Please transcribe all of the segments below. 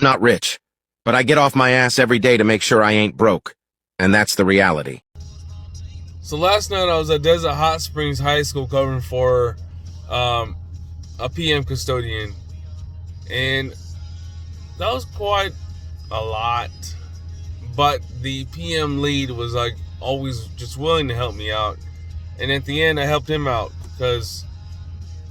not rich, but I get off my ass every day to make sure I ain't broke. And that's the reality. So last night I was at Desert Hot Springs High School covering for a PM custodian. And that was quite a lot. But the PM lead was like always just willing to help me out. And at the end I helped him out because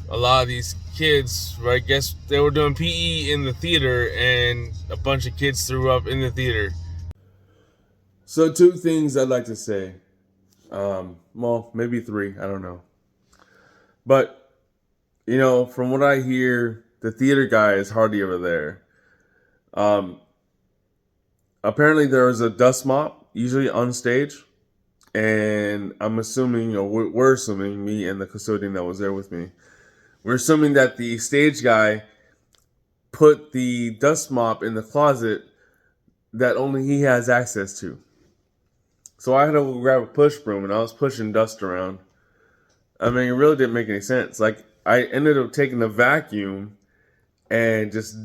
a lot of these kids, right, I guess they were doing PE in the theater and a bunch of kids threw up in the theater. So 2 things I'd like to say. Well, maybe 3, I don't know. But, from what I hear, the theater guy is hardly ever there. Apparently there was a dust mop, usually on stage. And I'm assuming, or we're assuming, me and the custodian that was there with me, we're assuming that the stage guy put the dust mop in the closet that only he has access to. So I had to go grab a push broom and I was pushing dust around. I mean, it really didn't make any sense. Like, I ended up taking the vacuum and just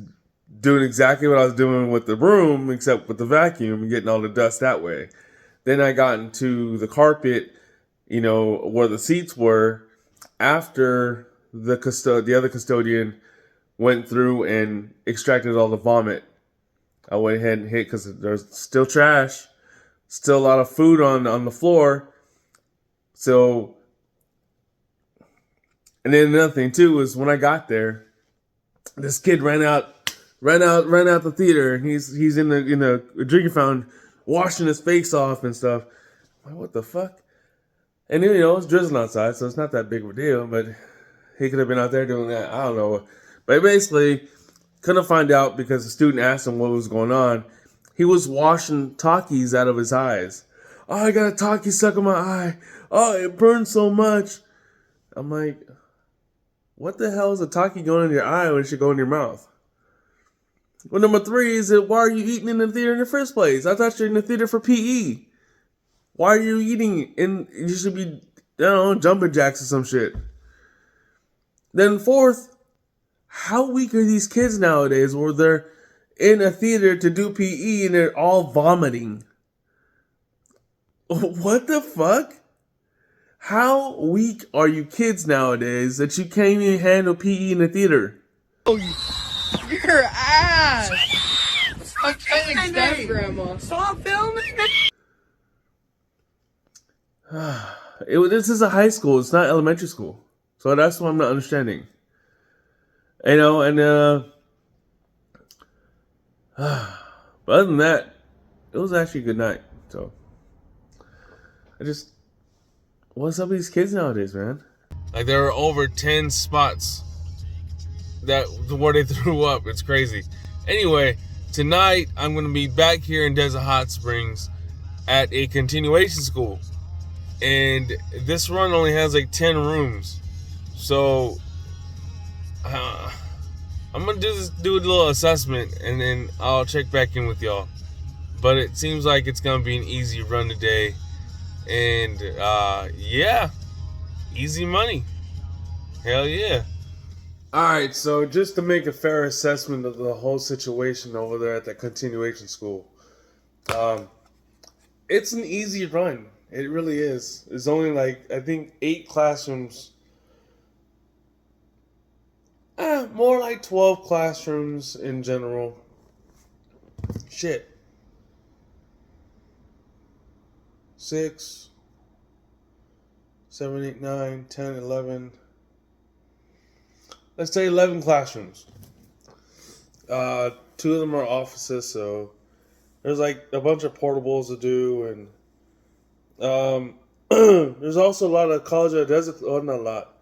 doing exactly what I was doing with the broom, except with the vacuum and getting all the dust that way. Then I got into the carpet, where the seats were, after the other custodian went through and extracted all the vomit. I went ahead and hit because there's still trash. Still a lot of food on the floor. So, and then another thing too was when I got there, this kid ran out the theater, and he's in the drinking fountain, washing his face off and stuff. I'm like, what the fuck? And then it's drizzling outside, so it's not that big of a deal. But he could have been out there doing that. I don't know. But basically, couldn't find out because the student asked him what was going on. He was washing Takis out of his eyes. Oh, I got a Taki stuck in my eye. Oh, it burns so much. I'm like, what the hell is a Taki going in your eye when it should go in your mouth? Well, number 3 is that why are you eating in the theater in the first place? I thought you're in the theater for PE. Why are you eating you should be, jumping jacks or some shit. Then 4th, how weak are these kids nowadays where they're in a theater to do PE and they're all vomiting? What the fuck? How weak are you kids nowadays that you can't even handle PE in the theater? Oh, your ass! I'm telling Steph, Grandma. Stop filming! This is a high school. It's not elementary school. So that's what I'm not understanding. But other than that, it was actually a good night. So what's up with these kids nowadays, man? Like, there were over 10 spots where they threw up. It's crazy. Anyway, tonight I'm going to be back here in Desert Hot Springs at a continuation school. And this run only has like 10 rooms. So I'm going to do a little assessment and then I'll check back in with y'all. But it seems like it's going to be an easy run today. And yeah, easy money. Hell yeah. Alright, so just to make a fair assessment of the whole situation over there at the continuation school, it's an easy run. It really is. It's only like, I think, 8 classrooms. More like 12 classrooms in general. Shit. 6, 7, 8, 9, 10, 11. Let's say 11 classrooms. 2 of them are offices, so there's like a bunch of portables to do, and there's also a lot of College of the Desert. Oh, not a lot.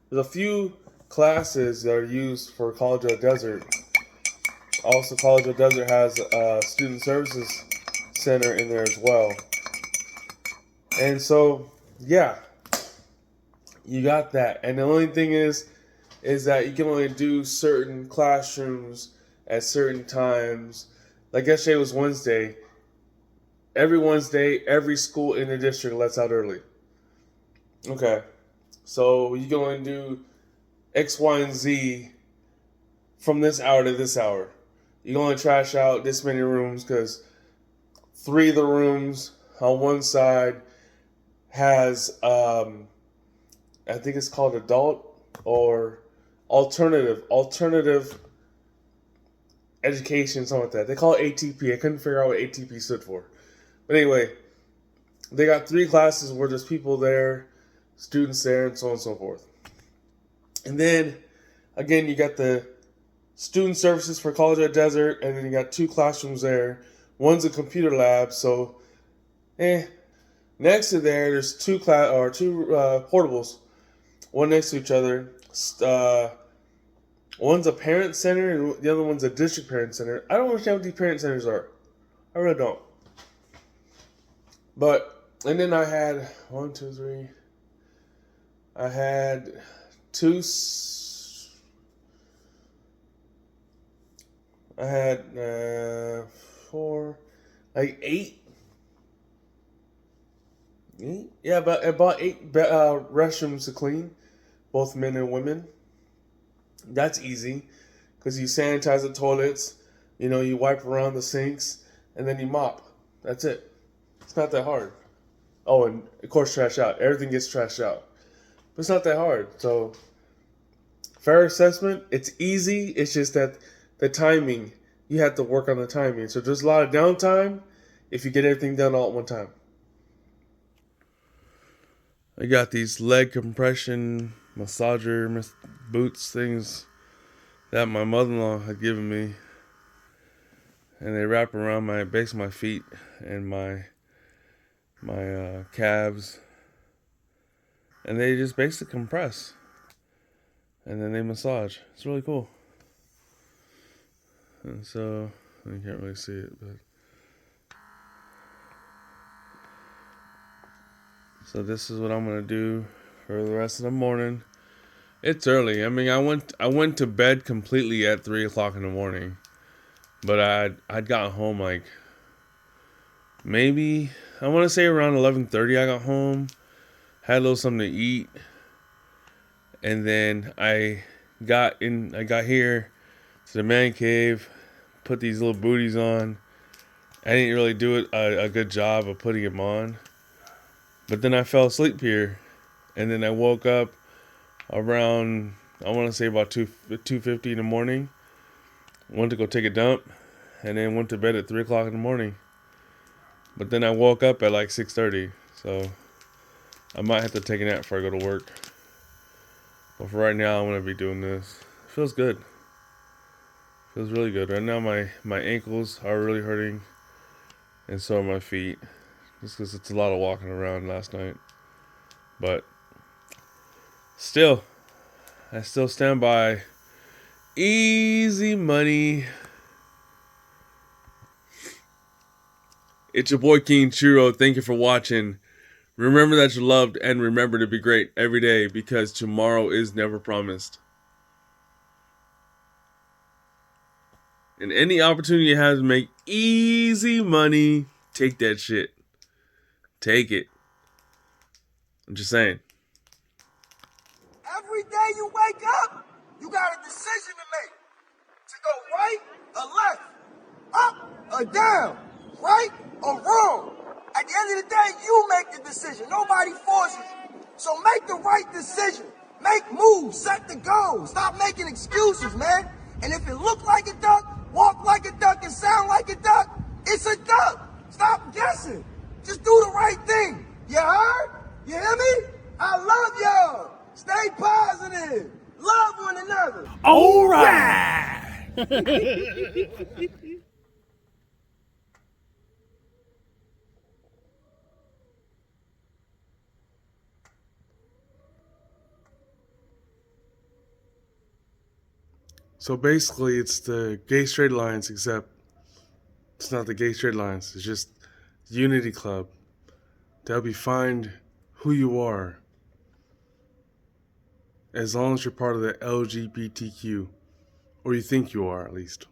There's a few classes that are used for College of the Desert. Also, College of the Desert has a student services center in there as well. And so, yeah, you got that. And the only thing is that you can only do certain classrooms at certain times. Like yesterday was Wednesday. Every Wednesday, every school in the district lets out early. Okay. So you can only do X, Y, and Z from this hour to this hour. you can only trash out this many rooms because 3 of the rooms on one side has, I think it's called adult or alternative education, something like that. They call it ATP. I couldn't figure out what ATP stood for. But anyway, they got 3 classes where there's people there, students there, and so on and so forth. And then, again, you got the student services for College at Desert, and then you got 2 classrooms there. One's a computer lab, so, Next to there's 2 portables, one next to each other. One's a parent center, and the other one's a district parent center. I don't understand what these parent centers are. I really don't. And then I had 1, 2, 3. I had 2. I had 4, like 8. 8? Yeah, about 8 restrooms to clean, both men and women. That's easy, because you sanitize the toilets, you wipe around the sinks, and then you mop. That's it. It's not that hard. Oh, and of course, trash out. Everything gets trashed out. But it's not that hard. So, fair assessment, it's easy. It's just that the timing, you have to work on the timing. So there's a lot of downtime if you get everything done all at one time. I got these leg compression massager boots things that my mother-in-law had given me, and they wrap around my base of my feet and my calves, and they just basically compress, and then they massage. It's really cool. And so you can't really see it, but so this is what I'm gonna do for the rest of the morning. It's early. I mean, I went to bed completely at 3 o'clock in the morning, but I'd gotten home like maybe I want to say around 11:30. I got home, had a little something to eat, and then I got here to the man cave, put these little booties on. I didn't really do a good job of putting them on, but then I fell asleep here, and then I woke up around, I want to say about 2:50 in the morning. Went to go take a dump, and then went to bed at 3 o'clock in the morning. But then I woke up at like 6:30, so I might have to take a nap before I go to work. But for right now, I'm going to be doing this. It feels good. Feels really good. Right now, my ankles are really hurting, and so are my feet. Just because it's a lot of walking around last night. But still, I still stand by easy money. It's your boy King Churro. Thank you for watching. Remember that you're loved, and remember to be great every day, because tomorrow is never promised. And any opportunity you have to make easy money, take that shit. Take it. I'm just saying. Every day you wake up, you got a decision to make. To go right or left, up or down, right or wrong. At the end of the day, you make the decision. Nobody forces you. So make the right decision. Make moves, set the goal. Stop making excuses, man. And if it look like a duck, walk like a duck, and sound like a duck, it's a duck. Stop guessing. Just do the right thing. You heard? You hear me? I love y'all. Stay positive. Love one another. All right. So basically, it's the Gay Straight Alliance, except it's not the Gay Straight Alliance. It's just the Unity Club to help you find who you are, as long as you're part of the LGBTQ, or you think you are, at least.